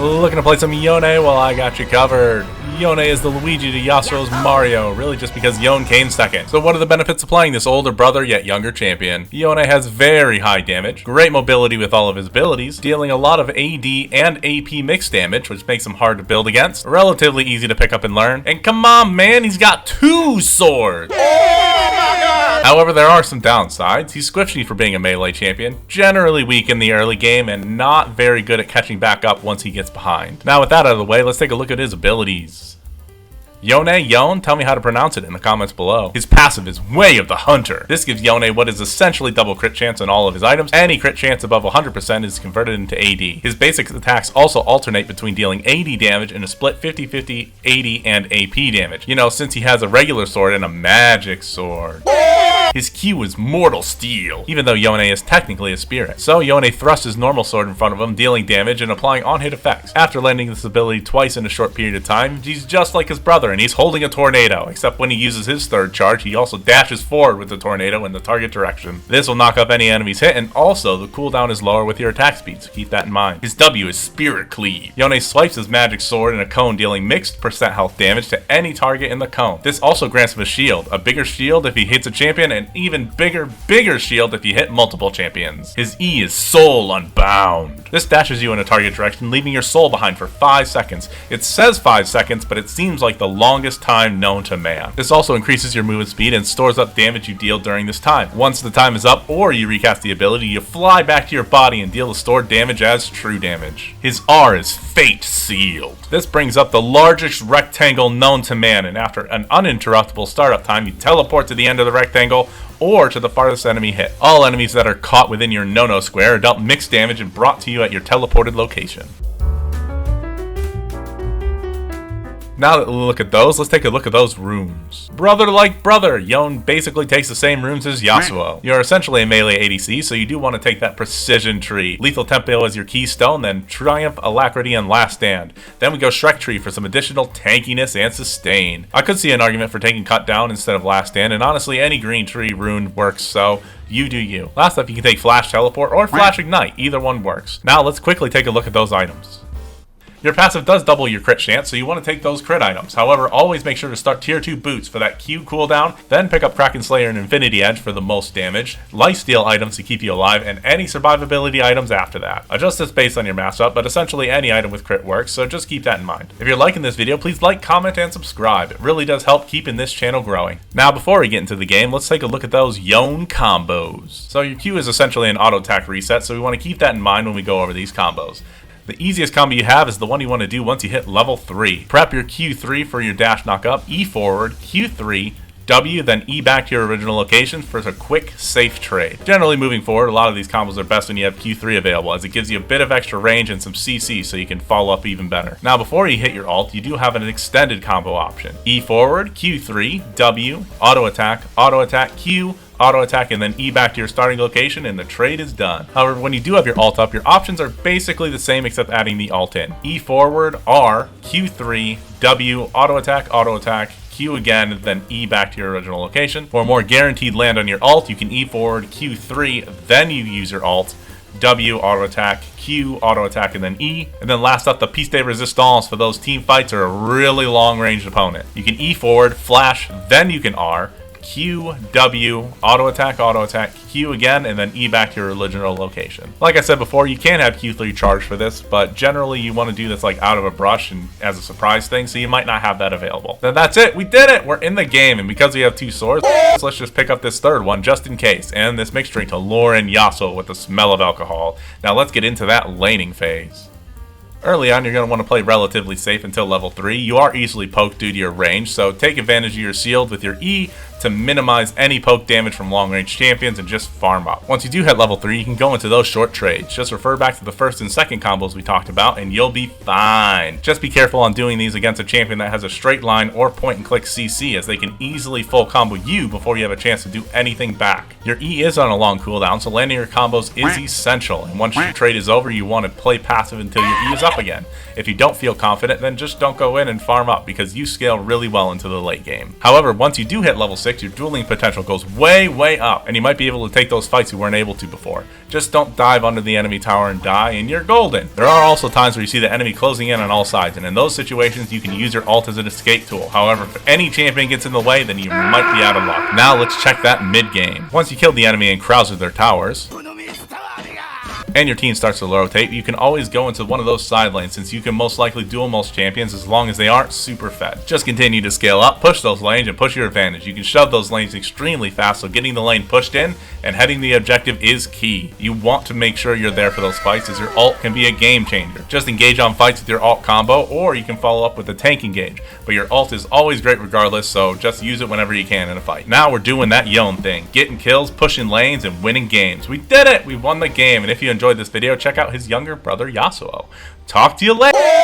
Looking to play some Yone? Well, I got you covered. Yone is the Luigi to Yasuo's Mario, really just because Yone came second. So what are the benefits of playing this older brother yet younger champion? Yone has very high damage, great mobility with all of his abilities, dealing a lot of AD and AP mixed damage, which makes him hard to build against, relatively easy to pick up and learn, and come on man, he's got 2 swords! However, there are some downsides. He's squishy for being a melee champion, generally weak in the early game, and not very good at catching back up once he gets behind. Now with that out of the way, let's take a look at his abilities. Yone, tell me how to pronounce it in the comments below. His passive is Way of the Hunter. This gives Yone what is essentially double crit chance on all of his items. Any crit chance above 100% is converted into AD. His basic attacks also alternate between dealing AD damage and a split 50-50 AD and AP damage. You know, since he has a regular sword and a magic sword. His Q is Mortal Steel, even though Yone is technically a spirit. So Yone thrusts his normal sword in front of him, dealing damage and applying on-hit effects. After landing this ability twice in a short period of time, he's just like his brother, and he's holding a tornado, except when he uses his third charge, he also dashes forward with the tornado in the target direction. This will knock up any enemies hit, and also the cooldown is lower with your attack speed, so keep that in mind. His W is Spirit Cleave. Yone swipes his magic sword in a cone, dealing mixed percent health damage to any target in the cone. This also grants him a shield bigger shield if he hits a champion, and even bigger shield if you hit multiple champions. His E is Soul Unbound. This dashes you in a target direction, leaving your soul behind for 5 seconds. It says 5 seconds, but it seems like the longest time known to man. This also increases your movement speed and stores up damage you deal during this time. Once the time is up or you recast the ability, you fly back to your body and deal the stored damage as true damage. His R is Fate Sealed. This brings up the largest rectangle known to man, and after an uninterruptible startup time, you teleport to the end of the rectangle or to the farthest enemy hit. All enemies that are caught within your no-no square are dealt mixed damage and brought to you at your teleported location. Now that we look at those, let's take a look at those runes. Brother like brother, Yone basically takes the same runes as Yasuo. You're essentially a melee ADC, so you do want to take that precision tree. Lethal Tempo as your keystone, then Triumph, Alacrity, and Last Stand. Then we go Shrek Tree for some additional tankiness and sustain. I could see an argument for taking Cut Down instead of Last Stand, and honestly any green tree rune works, so you do you. Last up, you can take Flash Teleport or Flash Ignite, either one works. Now let's quickly take a look at those items. Your passive does double your crit chance, so you want to take those crit items. However, always make sure to start tier 2 boots for that Q cooldown, then pick up Kraken Slayer and Infinity Edge for the most damage, lifesteal items to keep you alive, and any survivability items after that. Adjust this based on your matchup, but essentially any item with crit works, so just keep that in mind. If you're liking this video, please like, comment, and subscribe. It really does help keeping this channel growing. Now, before we get into the game, let's take a look at those Yone combos. So your Q is essentially an auto attack reset, so we want to keep that in mind when we go over these combos. The easiest combo you have is the one you want to do once you hit level 3. Prep your Q3 for your dash knock up, E forward, Q3, W, then E back to your original location for a quick, safe trade. Generally moving forward, a lot of these combos are best when you have Q3 available, as it gives you a bit of extra range and some CC so you can follow up even better. Now before you hit your ult, you do have an extended combo option. E forward, Q3, W, auto attack, Q, auto attack, and then E back to your starting location, and the trade is done. However, when you do have your ult up, your options are basically the same except adding the ult in. E forward, R, Q3, W, auto attack, Q again, then E back to your original location. For a more guaranteed land on your ult, you can E forward, Q3, then you use your ult, W, auto attack, Q, auto attack, and then E. And then last up, the piece de resistance for those team fights or a really long ranged opponent. You can E forward, flash, then you can R, Q, W, auto attack, Q again, and then E back to your original location. Like I said before, you can have Q3 charge for this, but generally you want to do this like out of a brush and as a surprise thing, so you might not have that available. Then that's it, we did it! We're in the game, and because we have 2 swords, let's just pick up this third one just in case, and this mixed drink to lure in Yasuo with the smell of alcohol. Now let's get into that laning phase. Early on, you're going to want to play relatively safe until level 3. You are easily poked due to your range, so take advantage of your shield with your E to minimize any poke damage from long-range champions and just farm up. Once you do hit level 3, you can go into those short trades. Just refer back to the first and second combos we talked about and you'll be fine. Just be careful on doing these against a champion that has a straight line or point and click CC, as they can easily full combo you before you have a chance to do anything back. Your E is on a long cooldown, so landing your combos is essential, and once your trade is over, you want to play passive until your E is up again. If you don't feel confident, then just don't go in and farm up, because you scale really well into the late game. However, once you do hit level 6, 6, your dueling potential goes way up, and you might be able to take those fights you weren't able to before. Just don't dive under the enemy tower and die, and you're golden. There are also times where you see the enemy closing in on all sides, and in those situations, you can use your ult as an escape tool. However, if any champion gets in the way, then you might be out of luck. Now let's check that mid-game. Once you kill the enemy and crowd their towers, and your team starts to rotate, you can always go into one of those side lanes, since you can most likely duel most champions as long as they aren't super fed. Just continue to scale up, push those lanes, and push your advantage. You can shove those lanes extremely fast, so getting the lane pushed in and heading the objective is key. You want to make sure you're there for those fights, as your ult can be a game changer. Just engage on fights with your ult combo, or you can follow up with a tank engage, but your ult is always great regardless, so just use it whenever you can in a fight. Now we're doing that Yone thing, getting kills, pushing lanes, and winning games. We did it! We won the game, and if you enjoyed this video, check out his younger brother Yasuo. Talk to you later!